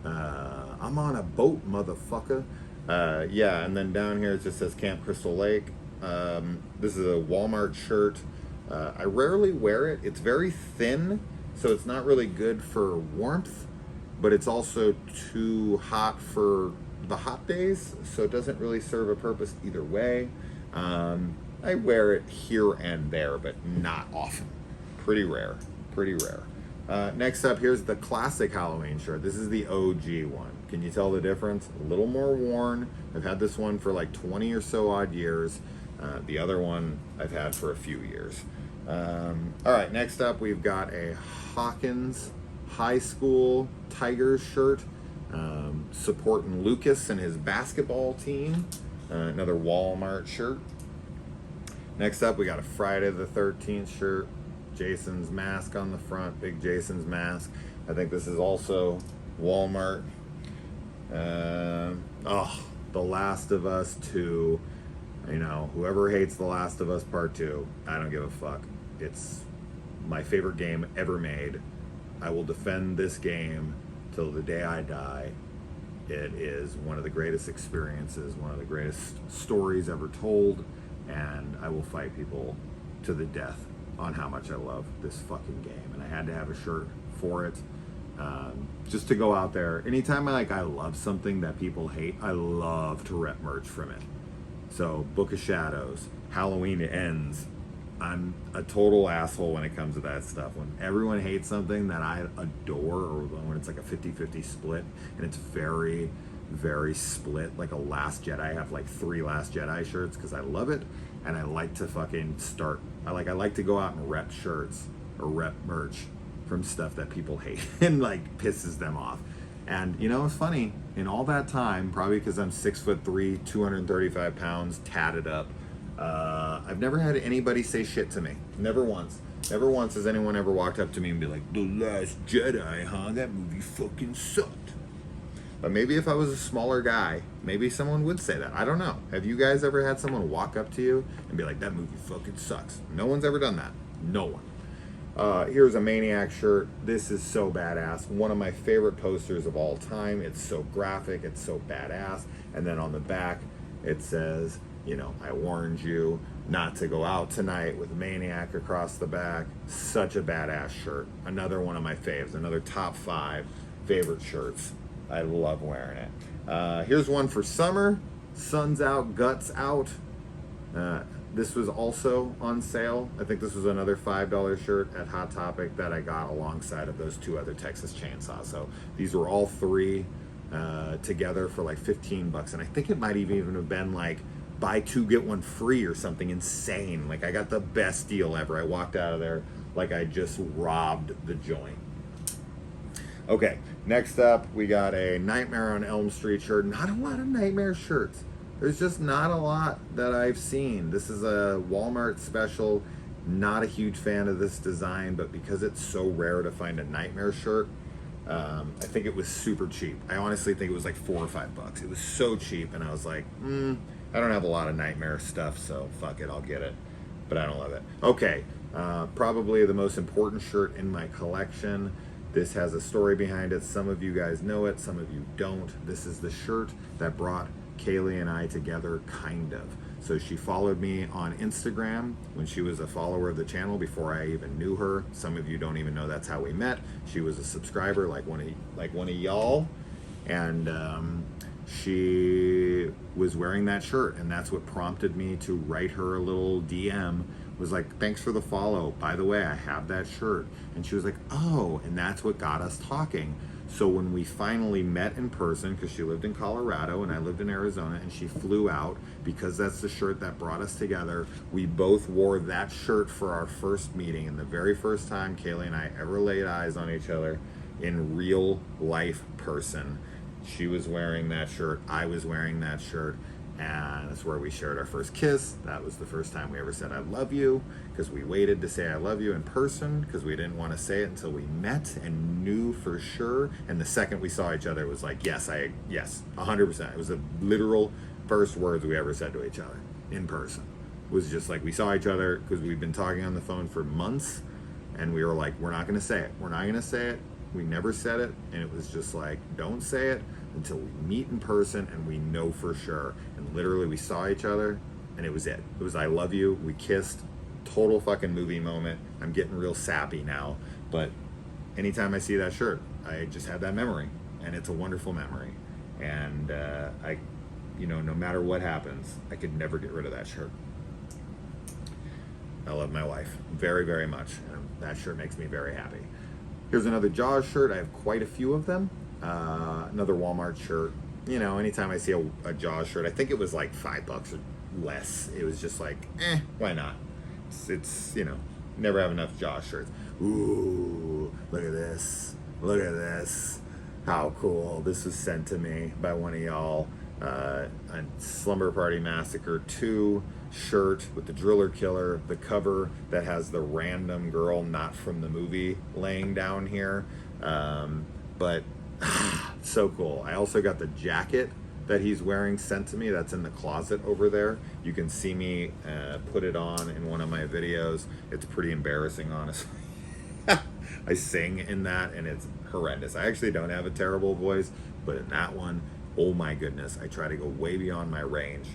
S1: I'm on a boat, motherfucker. Yeah, and then down here it just says Camp Crystal Lake. This is a Walmart shirt. I rarely wear it. It's very thin, so it's not really good for warmth, but it's also too hot for the hot days, so it doesn't really serve a purpose either way. I wear it here and there, but not often. Pretty rare. Next up, here's the classic Halloween shirt. This is the OG one. Can you tell the difference? A little more worn. I've had this one for like 20 or so odd years. The other one I've had for a few years. All right, next up we've got a Hawkins High School Tigers shirt, supporting Lucas and his basketball team. Another Walmart shirt. Next up we got a Friday the 13th shirt. Jason's mask on the front, big Jason's mask. I think this is also Walmart. The Last of Us 2. You know, whoever hates The Last of Us Part 2, I don't give a fuck. It's my favorite game ever made. I will defend this game till the day I die. It is one of the greatest experiences, one of the greatest stories ever told, and I will fight people to the death on how much I love this fucking game. And I had to have a shirt for it, just to go out there. Anytime I love something that people hate, I love to rep merch from it. So Book of Shadows, Halloween Ends. I'm a total asshole when it comes to that stuff. When everyone hates something that I adore, or when it's like a 50-50 split, and it's very, very split, like a Last Jedi. I have like 3 Last Jedi shirts because I love it, and I like to fucking start. I like to go out and rep shirts or rep merch from stuff that people hate and like pisses them off. And you know, it's funny, in all that time, probably because I'm 6'3", 235 pounds, tatted up, I've never had anybody say shit to me. Never once. Never once has anyone ever walked up to me and be like, "The Last Jedi, huh? That movie fucking sucked." But maybe if I was a smaller guy, maybe someone would say that. I don't know. Have you guys ever had someone walk up to you and be like, "That movie fucking sucks"? No one's ever done that. No one. Here's a Maniac shirt. This is so badass. One of my favorite posters of all time. It's so graphic. It's so badass. And then on the back, it says, you know, "I warned you not to go out tonight," with Maniac across the back. Such a badass shirt. Another one of my faves. Another top 5 favorite shirts. I love wearing it. Here's one for summer. Sun's out, guts out. This was also on sale. I think this was another $5 shirt at Hot Topic that I got alongside of those 2 other Texas Chainsaws. So these were all 3 together for like $15. And I think it might even have been like buy 2 get 1 free or something insane. Like I got the best deal ever. I walked out of there like I just robbed the joint. Okay, next up we got a Nightmare on Elm Street shirt. Not a lot of Nightmare shirts. There's just not a lot that I've seen. This is a Walmart special. Not a huge fan of this design, but because it's so rare to find a Nightmare shirt, I think it was super cheap. I honestly think it was like $4 or $5. It was so cheap, and I was like, I don't have a lot of Nightmare stuff, so fuck it, I'll get it. but I don't love it. Okay, probably the most important shirt in my collection. This has a story behind it. Some of you guys know it, some of you don't. This is the shirt that brought Kaylee and I together, kind of. So she followed me on Instagram when she was a follower of the channel before I even knew her. Some of you don't even know that's how we met. She was a subscriber like one of y'all, and she was wearing that shirt, and that's what prompted me to write her a little DM. Was like, thanks for the follow. By the way, I have that shirt. And she was like, oh, and that's what got us talking. So when we finally met in person, because she lived in Colorado and I lived in Arizona, and she flew out because that's the shirt that brought us together, we both wore that shirt for our first meeting, and the very first time Kaylee and I ever laid eyes on each other in real life person. She was wearing that shirt, I was wearing that shirt, and that's where we shared our first kiss. That was the first time we ever said I love you, because we waited to say I love you in person because we didn't want to say it until we met and knew for sure. And the second we saw each other, it was like, yes, 100%. It was the literal first words we ever said to each other in person. It was just like we saw each other because we've been talking on the phone for months, and we were like, we're not going to say it. We're not going to say it. We never said it, and it was just like, don't say it until we meet in person and we know for sure. And literally we saw each other and it was it. It was I love you, we kissed, total fucking movie moment. I'm getting real sappy now, but anytime I see that shirt, I just have that memory, and it's a wonderful memory. And no matter what happens, I could never get rid of that shirt. I love my wife very, very much, and that shirt makes me very happy. Here's another Jaws shirt. I have quite a few of them. Another Walmart shirt. Anytime I see a Jaws shirt, I think it was like $5 or less. It was just like, why not? It's never have enough Jaws shirts. Ooh, look at this. Look at this. How cool. This was sent to me by one of y'all. A Slumber Party Massacre 2 shirt with the driller killer, the cover that has the random girl not from the movie laying down here. But so cool. I also got the jacket that he's wearing sent to me. That's in the closet over there. You can see me put it on in one of my videos. It's pretty embarrassing, honestly. I sing in that and it's horrendous. I actually don't have a terrible voice, but in that one, oh my goodness, I try to go way beyond my range.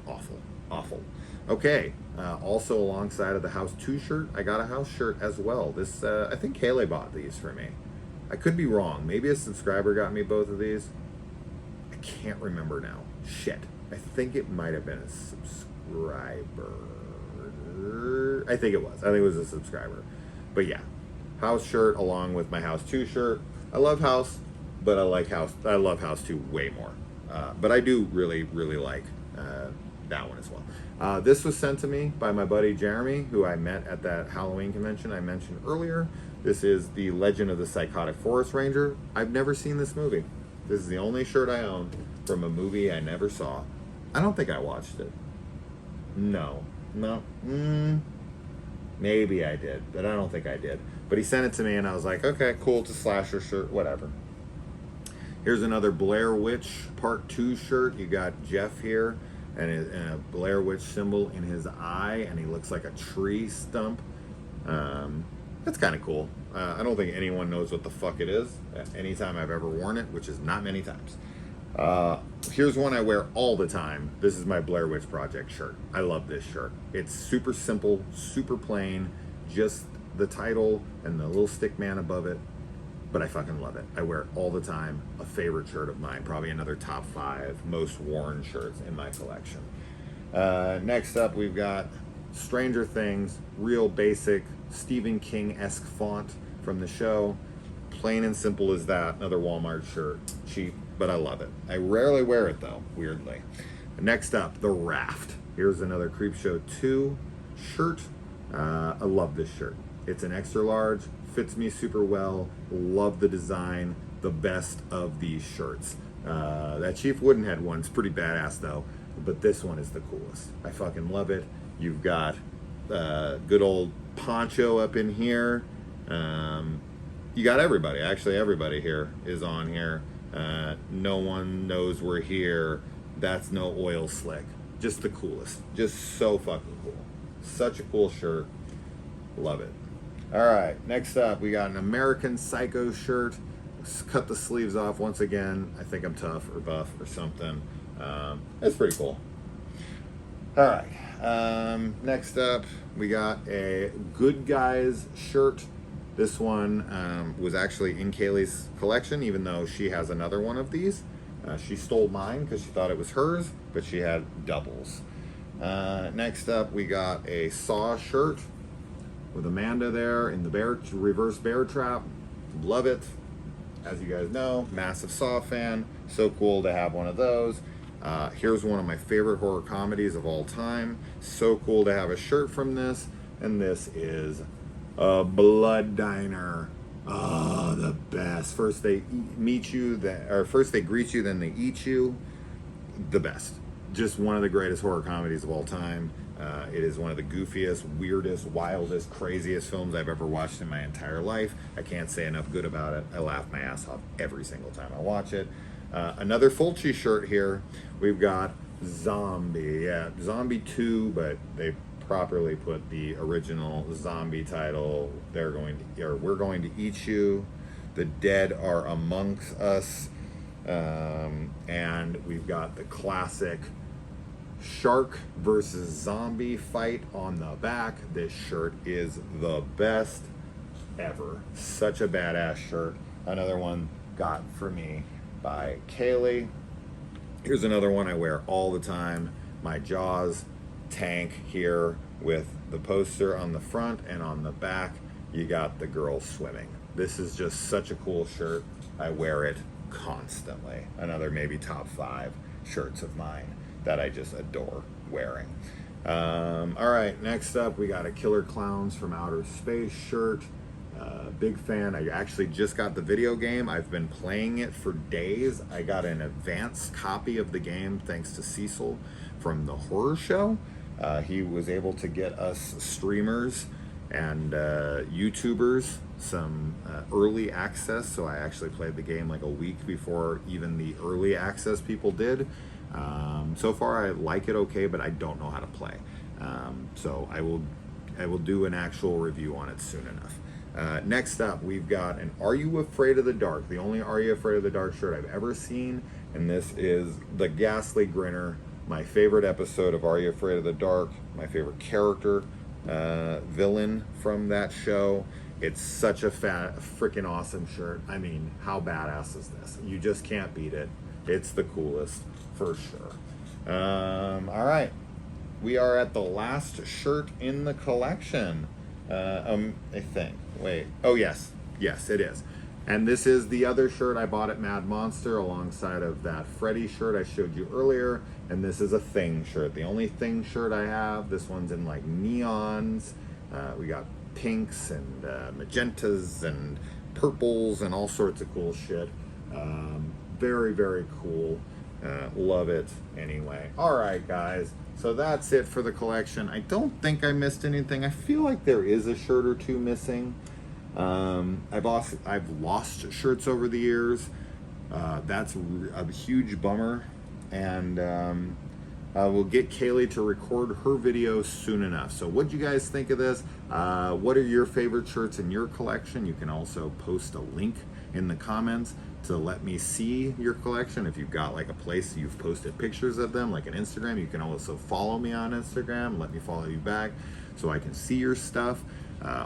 S1: Awful, awful. Okay, also alongside of the House 2 shirt, I got a House shirt as well. This, I think Kaylee bought these for me. I could be wrong. Maybe a subscriber got me both of these. I can't remember now. Shit. I think it might have been a subscriber. I think it was. I think it was a subscriber. But yeah, House shirt along with my House 2 shirt. I love House, but I love House 2 way more. But I do really, really like that one as well. This was sent to me by my buddy Jeremy, who I met at that Halloween convention I mentioned earlier. This is the Legend of the Psychotic Forest Ranger. I've never seen this movie. This is the only shirt I own from a movie I never saw. I don't think I watched it. No. Maybe I did, but I don't think I did. But he sent it to me and I was like, okay, cool, it's a slasher shirt, whatever. Here's another Blair Witch Part 2 shirt. You got Jeff here and a Blair Witch symbol in his eye, and he looks like a tree stump. That's kind of cool. I don't think anyone knows what the fuck it is anytime I've ever worn it, which is not many times. Here's one I wear all the time. This is my Blair Witch Project shirt. I love this shirt. It's super simple, super plain, just the title and the little stick man above it, but I fucking love it. I wear it all the time. A favorite shirt of mine, probably another top 5 most worn shirts in my collection. Next up, we've got Stranger Things, real basic Stephen King-esque font from the show. Plain and simple as that. Another Walmart shirt. Cheap, but I love it. I rarely wear it though, weirdly. Next up, The Raft. Here's another Creepshow 2 shirt. I love this shirt. It's an extra large, fits me super well. Love the design. The best of these shirts. That Chief Woodenhead one's pretty badass though, but this one is the coolest. I fucking love it. You've got good old Poncho up in here. You got everybody. Actually, everybody here is on here. No one knows we're here. That's no oil slick. Just the coolest. Just so fucking cool. Such a cool shirt. Love it. All right, next up, we got an American Psycho shirt. Cut the sleeves off once again. I think I'm tough or buff or something. It's pretty cool. All right, next up, we got a Good Guys shirt. This one was actually in Kaylee's collection, even though she has another one of these. She stole mine because she thought it was hers, but she had doubles. Next up, we got a Saw shirt with Amanda there in the reverse bear trap. Love it. As you guys know, massive Saw fan. So cool to have one of those. Here's one of my favorite horror comedies of all time. So cool to have a shirt from this. And this is a Blood Diner. Oh, the best. First they meet you, first they greet you, then they eat you. The best. Just one of the greatest horror comedies of all time. It is one of the goofiest, weirdest, wildest, craziest films I've ever watched in my entire life. I can't say enough good about it. I laugh my ass off every single time I watch it. Another Fulci shirt here. We've got Zombie. Yeah, Zombie 2, but they properly put the original Zombie title. We're going to eat you. The dead are amongst us. And we've got the classic shark versus zombie fight on the back. This shirt is the best ever. Such a badass shirt. Another one got for me by Kaylee. Here's another one I wear all the time. My Jaws tank here with the poster on the front, and on the back you got the girl swimming. This is just such a cool shirt. I wear it constantly. Another maybe top 5 shirts of mine that I just adore wearing. All right, next up we got a Killer Clowns from Outer Space shirt. Big fan. I actually just got the video game. I've been playing it for days. I got an advanced copy of the game thanks to Cecil from the horror show. He was able to get us streamers and YouTubers some early access, so I actually played the game like a week before even the early access people did. So far I like it okay, but I don't know how to play. So I will do an actual review on it soon enough. Next up, we've got an Are You Afraid of the Dark? The only Are You Afraid of the Dark shirt I've ever seen, and this is the Ghastly Grinner, my favorite episode of Are You Afraid of the Dark, my favorite character, villain from that show. It's such a freaking awesome shirt. I mean, how badass is this? You just can't beat it. It's the coolest, for sure. All right, we are at the last shirt in the collection. I think. Wait. Oh, yes. Yes, it is. And this is the other shirt I bought at Mad Monster alongside of that Freddy shirt I showed you earlier. And this is a Thing shirt. The only Thing shirt I have. This one's in like neons. We got pinks and magentas and purples and all sorts of cool shit. Very, very cool. Love it anyway. All right, guys. So that's it for the collection. I don't think I missed anything. I feel like there is a shirt or two missing. I've lost shirts over the years. That's a huge bummer. And we'll get Kaylee to record her video soon enough. So what do you guys think of this? What are your favorite shirts in your collection? You can also post a link in the comments to let me see your collection. If you've got like a place you've posted pictures of them, like an Instagram, you can also follow me on Instagram. Let me follow you back so I can see your stuff.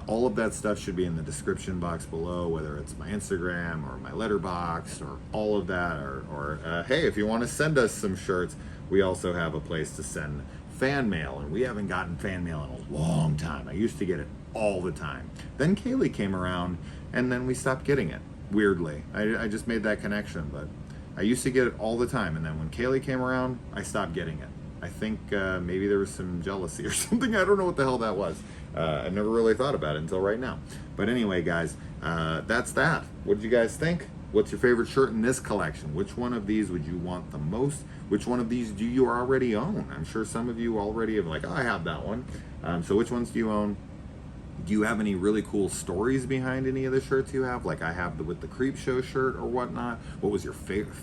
S1: All of that stuff should be in the description box below, whether it's my Instagram or my Letterboxd or all of that, or hey, if you want to send us some shirts, we also have a place to send fan mail, and we haven't gotten fan mail in a long time. I used to get it all the time. Then Kaylee came around, and then we stopped getting it. Weirdly, I just made that connection, but I used to get it all the time, and then when Kaylee came around, I stopped getting it. I think maybe there was some jealousy or something. I don't know what the hell that was. I never really thought about it until right now. But anyway, guys, that's that. What did you guys think? What's your favorite shirt in this collection? Which one of these would you want the most? Which one of these do you already own? I'm sure some of you already have like, oh, I have that one. So which ones do you own? Do you have any really cool stories behind any of the shirts you have? Like I have with the Creep Show shirt or whatnot. What was your favorite,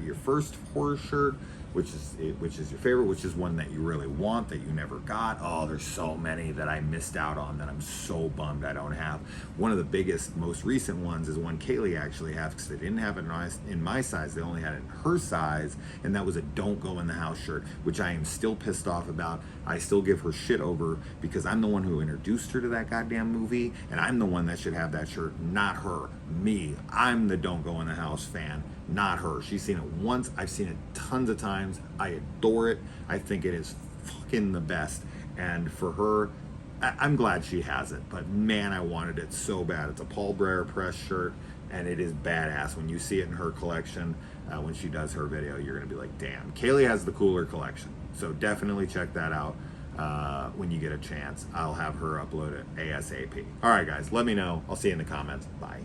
S1: your first horror shirt? which is your favorite, which is one that you really want that you never got. Oh, there's so many that I missed out on that I'm so bummed I don't have. One of the biggest, most recent ones is one Kaylee actually has, because they didn't have it in my size, they only had it in her size, and that was a Don't Go in the House shirt, which I am still pissed off about. I still give her shit over because I'm the one who introduced her to that goddamn movie, and I'm the one that should have that shirt, not her. Me. I'm the Don't Go in the House fan, not her. She's seen it once. I've seen it tons of times. I adore it. I think it is fucking the best. And for her, I'm glad she has it, but man, I wanted it so bad. It's a Paul Breyer press shirt, and it is badass. When you see it in her collection, when she does her video, you're gonna be like, damn. Kaylee has the cooler collection, so definitely check that out when you get a chance. I'll have her upload it ASAP. All right, guys, let me know. I'll see you in the comments. Bye.